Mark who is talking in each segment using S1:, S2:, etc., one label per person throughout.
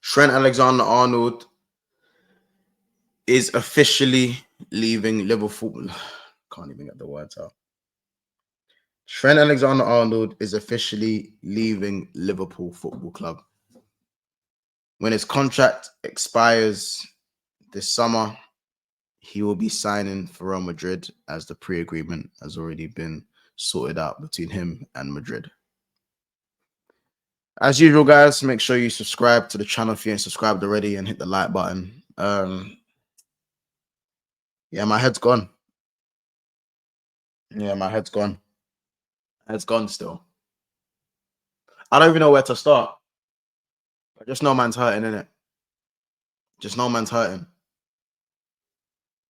S1: Trent Alexander-Arnold is officially leaving Liverpool. Can't even get the words out. Trent Alexander-Arnold is officially leaving Liverpool Football Club. When his contract expires this summer, he will be signing for Real Madrid, as the pre-agreement has already been sorted out between him and Madrid. As usual, guys, make sure you subscribe to the channel if you ain't subscribed already and hit the like button. Yeah, my head's gone. Yeah, my head's gone. Head's gone still. I don't even know where to start. I just know man's hurting, innit? Just know man's hurting.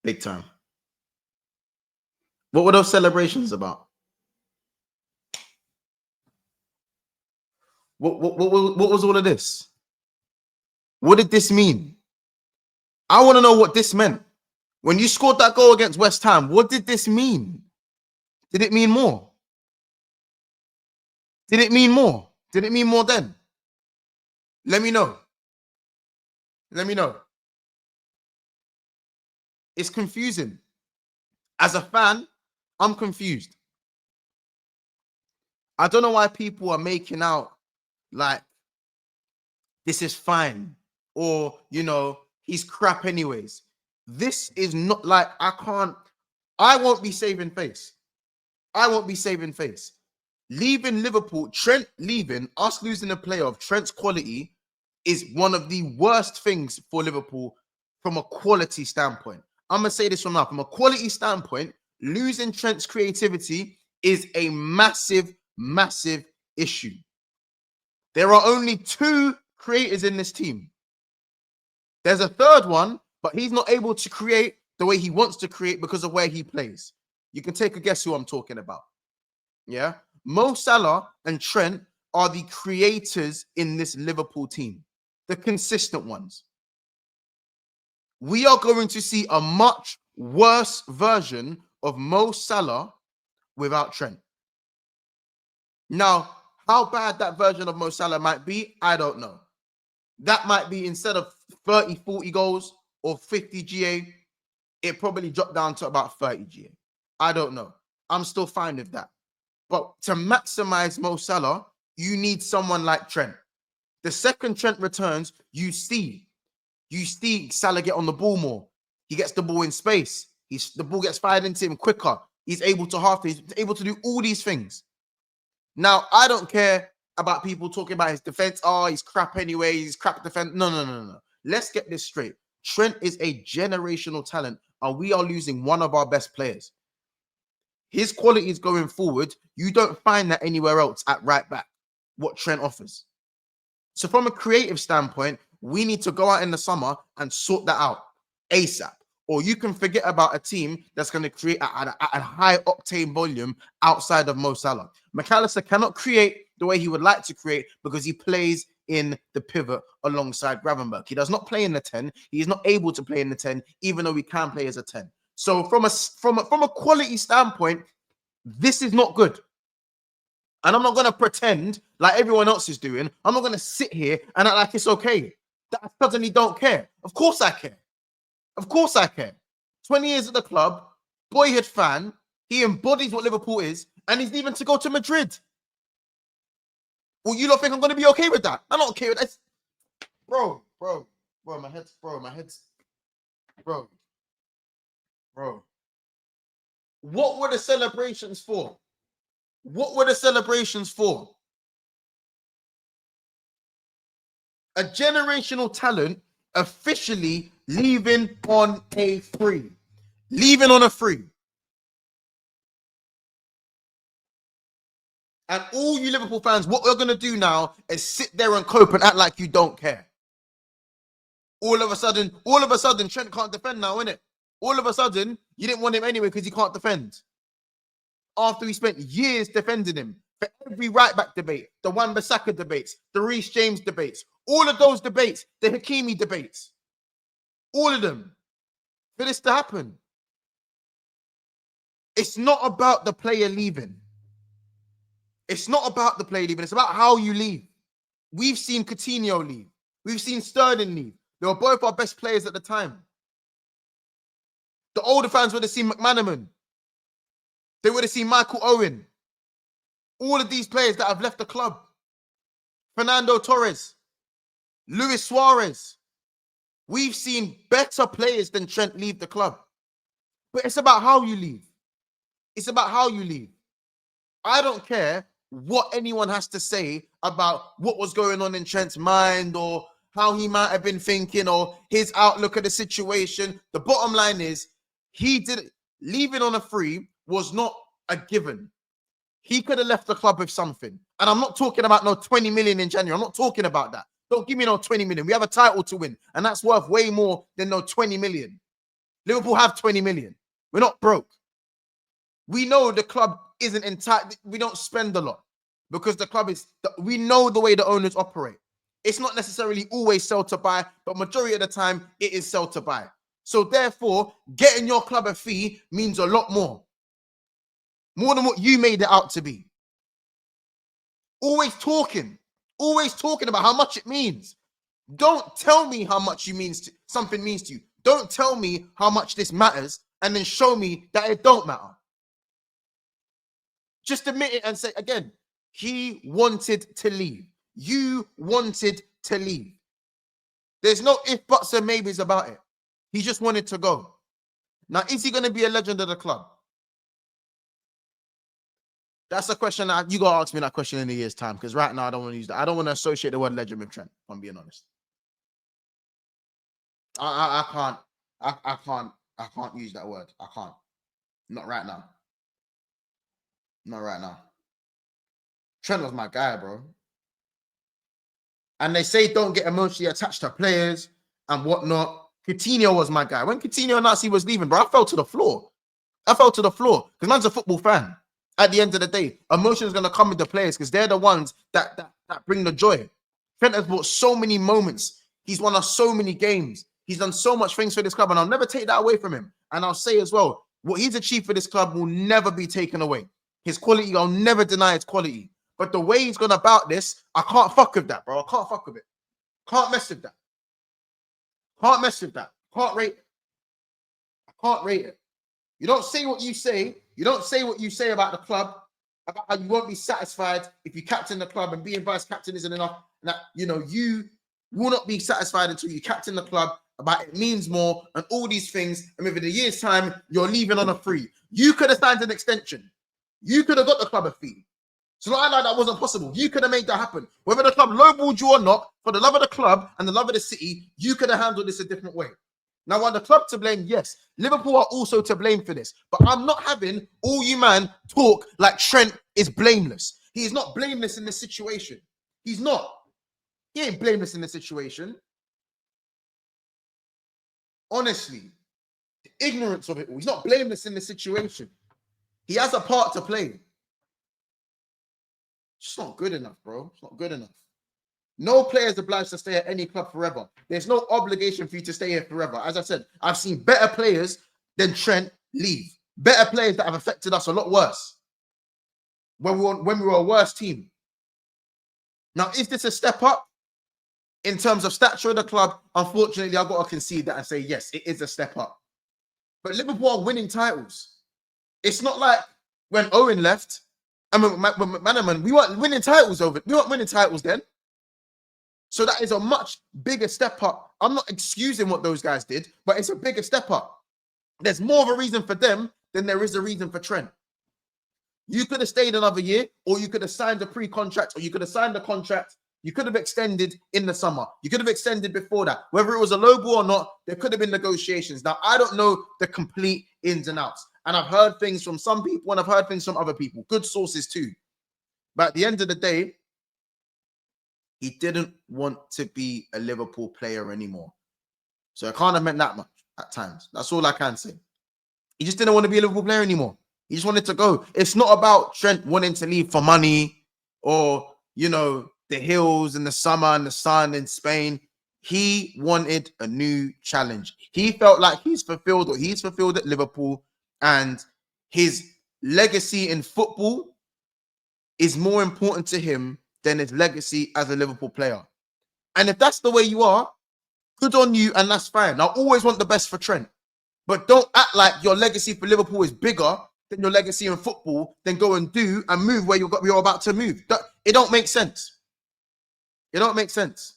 S1: Big time. What were those celebrations about? What was all of this? What did this mean? I want to know what this meant. When you scored that goal against West Ham, what did this mean? Did it mean more? Did it mean more? Did it mean more then? Let me know. Let me know. It's confusing. As a fan, I'm confused. I don't know why people are making out like this is fine, or, you know, he's crap anyways. This is not like, I won't be saving face. I won't be saving face. Leaving Liverpool, Trent leaving, us losing a player of Trent's quality is one of the worst things for Liverpool from a quality standpoint. I'm going to say this from now. From a quality standpoint, losing Trent's creativity is a massive, massive issue. There are only two creators in this team. There's a third one, but he's not able to create the way he wants to create because of where he plays. You can take a guess who I'm talking about. Yeah? Mo Salah and Trent are the creators in this Liverpool team, the consistent ones. We are going to see a much worse version of Mo Salah without Trent. Now, how bad that version of Mo Salah might be, I don't know. That might be, instead of 30, 40 goals or 50 GA, it probably dropped down to about 30 GA. I don't know. I'm still fine with that. But to maximize Mo Salah, you need someone like Trent. The second Trent returns, you see Salah get on the ball more. He gets the ball in space. The ball gets fired into him quicker. He's able to he's able to do all these things. Now, I don't care about people talking about his defense. Oh, he's crap anyway. He's crap defense. No. Let's get this straight. Trent is a generational talent, and we are losing one of our best players. His qualities going forward, you don't find that anywhere else at right back, what Trent offers. So from a creative standpoint, we need to go out in the summer and sort that out ASAP. Or you can forget about a team that's going to create at a high octane volume outside of Mo Salah. McAllister cannot create the way he would like to create because he plays in the pivot alongside Gravenberch. He does not play in the 10. He is not able to play in the 10, even though he can play as a 10. So from a quality standpoint, this is not good. And I'm not going to pretend like everyone else is doing. I'm not going to sit here and act like it's okay. That I suddenly don't care. Of course I care. Of course I care. 20 years at the club, boyhood fan. He embodies what Liverpool is, and he's leaving to go to Madrid. Well, you don't think I'm going to be okay with that? I'm not okay with that. Bro, my head's, bro. What were the celebrations for? What were the celebrations for? A generational talent officially leaving on a free. Leaving on a free. And all you Liverpool fans, what we're going to do now is sit there and cope and act like you don't care. All of a sudden, Trent can't defend now, innit? All of a sudden, you didn't want him anyway because he can't defend. After we spent years defending him for every right back debate, the Wan-Bissaka debates, the Reece James debates, all of those debates, the Hakimi debates, all of them, for this to happen. It's not about the player leaving. It's not about the player leaving. It's about how you leave. We've seen Coutinho leave. We've seen Sterling leave. They were both our best players at the time. The older fans would have seen McManaman. They would have seen Michael Owen. All of these players that have left the club. Fernando Torres. Luis Suarez. We've seen better players than Trent leave the club. But it's about how you leave. It's about how you leave. I don't care what anyone has to say about what was going on in Trent's mind or how he might have been thinking or his outlook of the situation. The bottom line is leaving on a free was not a given. He could have left the club with something. And I'm not talking about no 20 million in January. I'm not talking about that. Don't give me no 20 million. We have a title to win. And that's worth way more than no 20 million. Liverpool have 20 million. We're not broke. We know the club isn't entitled. We don't spend a lot because the club is, we know the way the owners operate. It's not necessarily always sell to buy, but majority of the time it is sell to buy. So therefore, getting your club a fee means a lot more. More than what you made it out to be. Always talking about how much it means. Don't tell me how much something means to you. Don't tell me how much this matters and then show me that it don't matter. Just admit it and say, again, he wanted to leave. You wanted to leave. There's no if, buts, and maybes about it. He just wanted to go. Now, is he going to be a legend of the club? That's a question that you got to ask me that question in a year's time, because right now I don't want to use that. I don't want to associate the word legend with Trent, if I'm being honest. I can't use that word. I can't. Not right now. Not right now. Trent was my guy, bro. And they say don't get emotionally attached to players and whatnot. Coutinho was my guy. When Coutinho announced he was leaving, bro, I fell to the floor. Because man's a football fan. At the end of the day, emotion is going to come with the players because they're the ones that bring the joy. Trent has brought so many moments. He's won us so many games. He's done so much things for this club, and I'll never take that away from him. And I'll say as well, what he's achieved for this club will never be taken away. His quality, I'll never deny his quality. But the way he's gone about this, I can't fuck with that, bro. I can't fuck with it. Can't mess with that. Can't mess with that. Can't rate it. I can't rate it. You don't say what you say. You don't say what you say about the club, about how you won't be satisfied if you captain the club and being vice captain isn't enough. And that, you will not be satisfied until you captain the club, about it means more and all these things. And within a year's time, you're leaving on a free. You could have signed an extension. You could have got the club a fee. So not like that wasn't possible. You could have made that happen. Whether the club lowballed you or not, for the love of the club and the love of the city, you could have handled this a different way. Now, are the club to blame? Yes. Liverpool are also to blame for this. But I'm not having all you man talk like Trent is blameless. He is not blameless in this situation. He's not. He ain't blameless in this situation. Honestly, the ignorance of it all. He's not blameless in this situation. He has a part to play. It's not good enough, bro. It's not good enough. No player is obliged to stay at any club forever. There's no obligation for you to stay here forever. As I said, I've seen better players than Trent leave. Better players that have affected us a lot worse. When we were a worse team. Now, is this a step up? In terms of stature of the club, unfortunately, I've got to concede that and say, yes, it is a step up. But Liverpool are winning titles. It's not like when Owen left, and when McManaman, we weren't winning titles over. We weren't winning titles then. So that is a much bigger step up. I'm not excusing what those guys did, but it's a bigger step up. There's more of a reason for them than there is a reason for Trent. You could have stayed another year, or you could have signed a pre-contract, or you could have signed a contract. You could have extended in the summer. You could have extended before that. Whether it was a low ball or not, there could have been negotiations. Now, I don't know the complete ins and outs. And I've heard things from some people and I've heard things from other people. Good sources too. But at the end of the day, he didn't want to be a Liverpool player anymore. So it can't have meant that much at times. That's all I can say. He just didn't want to be a Liverpool player anymore. He just wanted to go. It's not about Trent wanting to leave for money or, the hills and the summer and the sun in Spain. He wanted a new challenge. He felt like he's fulfilled at Liverpool, and his legacy in football is more important to him than his legacy as a Liverpool player. And if that's the way you are, good on you, and that's fine. I always want the best for Trent. But don't act like your legacy for Liverpool is bigger than your legacy in football, then go and do and move where you're about to move. It don't make sense. It don't make sense.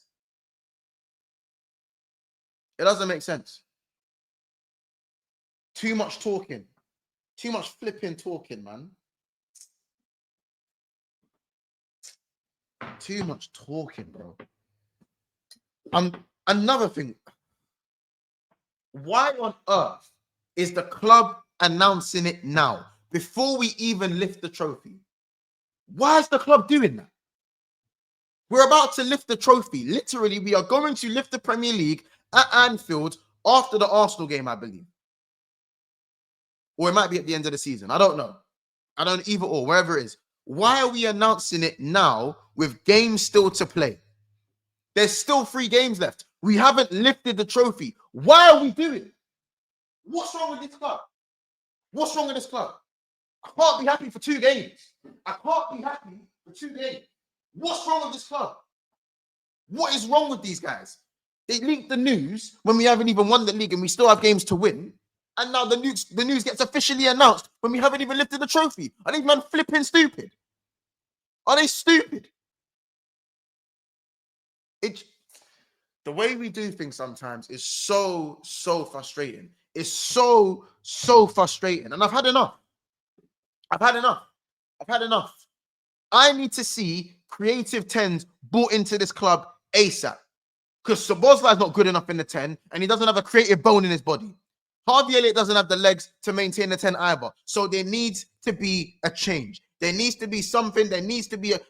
S1: It doesn't make sense. Too much talking. Too much flipping talking, man. Too much talking, bro. Another thing. Why on earth is the club announcing it now, before we even lift the trophy? Why is the club doing that? We're about to lift the trophy. Literally, we are going to lift the Premier League at Anfield after the Arsenal game, I believe. Or it might be at the end of the season. I don't know. I don't either or, wherever it is. Why are we announcing it now with games still to play? There's still 3 games left. We haven't lifted the trophy. Why are we doing it? What's wrong with this club? What's wrong with this club? I can't be happy for 2 games. I can't be happy for 2 games. What's wrong with this club? What is wrong with these guys? They leaked the news when we haven't even won the league and we still have games to win. And now the news gets officially announced when we haven't even lifted the trophy. Are these men flipping stupid? Are they stupid? The way we do things sometimes is so frustrating. It's so frustrating. And I've had enough. I need to see creative 10s brought into this club ASAP. Because Szoboszlai's not good enough in the 10, and he doesn't have a creative bone in his body. Harvey Elliott doesn't have the legs to maintain the 10 either. So there needs to be a change. There needs to be something.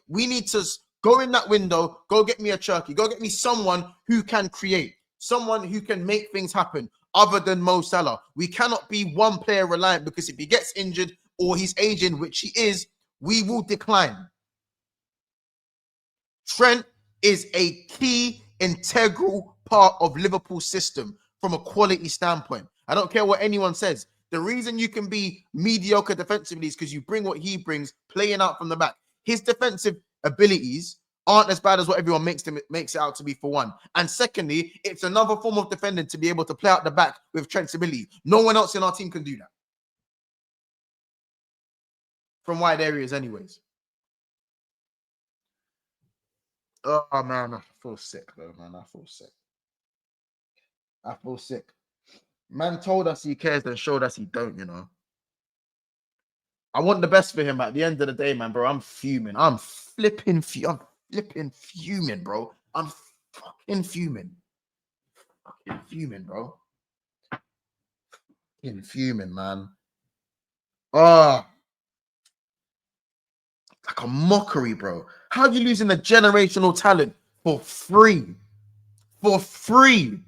S1: We need to go in that window, go get me a Cherky, go get me someone who can create, someone who can make things happen other than Mo Salah. We cannot be one player reliant, because if he gets injured or he's aging, which he is, we will decline. Trent is a key, integral part of Liverpool's system from a quality standpoint. I don't care what anyone says. The reason you can be mediocre defensively is because you bring what he brings, playing out from the back. His defensive abilities aren't as bad as what everyone makes it out to be, for one. And secondly, it's another form of defending to be able to play out the back with Trent's ability. No one else in our team can do that. From wide areas anyways. Oh, man, I feel sick, though, man. I feel sick. Man told us he cares, then showed us he don't, you know. I want the best for him, but at the end of the day, man, bro, I'm fuming. I'm flipping fuming, bro. I'm fucking fuming. Fucking fuming, bro. Fucking fuming, man. Oh. Like a mockery, bro. How are you losing a generational talent for free? For free.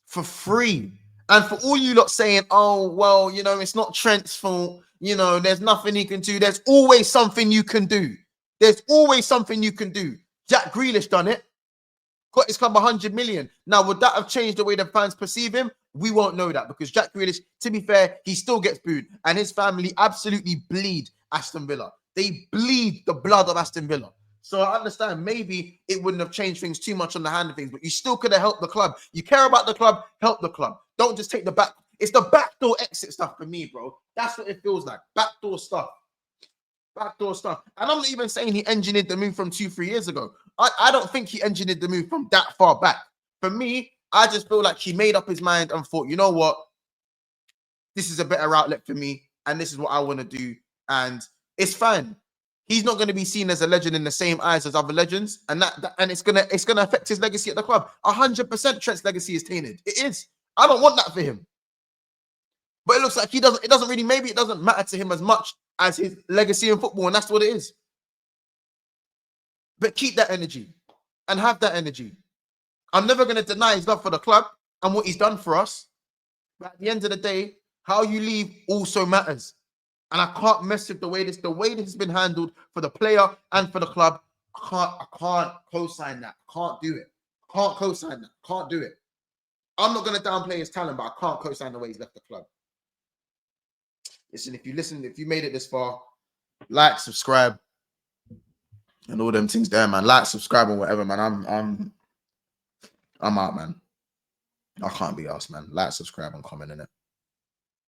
S1: For free. And for all you lot saying, oh, well, you know, it's not Trent's fault. You know, there's nothing he can do. There's always something you can do. There's always something you can do. Jack Grealish done it. Got his club 100 million. Now, would that have changed the way the fans perceive him? We won't know that, because Jack Grealish, to be fair, he still gets booed. And his family absolutely bleed Aston Villa. They bleed the blood of Aston Villa. So I understand maybe it wouldn't have changed things too much on the hand of things, but you still could have helped the club. You care about the club, help the club. Don't just take the back. It's the backdoor exit stuff for me, bro. That's what it feels like. Backdoor stuff. Backdoor stuff. And I'm not even saying he engineered the move from 2-3 years ago. I don't think he engineered the move from that far back. For me, I just feel like he made up his mind and thought, you know what? This is a better outlet for me, and this is what I want to do. And it's fine. He's not going to be seen as a legend in the same eyes as other legends, and it's gonna affect his legacy at the club. 100% Trent's legacy is tainted. It is. I don't want that for him. But it looks like he doesn't. It doesn't really. Maybe it doesn't matter to him as much as his legacy in football, and that's what it is. But keep that energy and have that energy. I'm never going to deny his love for the club and what he's done for us. But at the end of the day, how you leave also matters. And I can't mess with the way this has been handled for the player and for the club. I can't co-sign that. I can't do it. Can't co-sign that. Can't do it. I'm not going to downplay his talent, but I can't co-sign the way he's left the club. Listen, if you made it this far, like, subscribe. and all them things there, man. Like, subscribe, and whatever, man. I'm out, man. I can't be asked, man. Like, subscribe, and comment in it.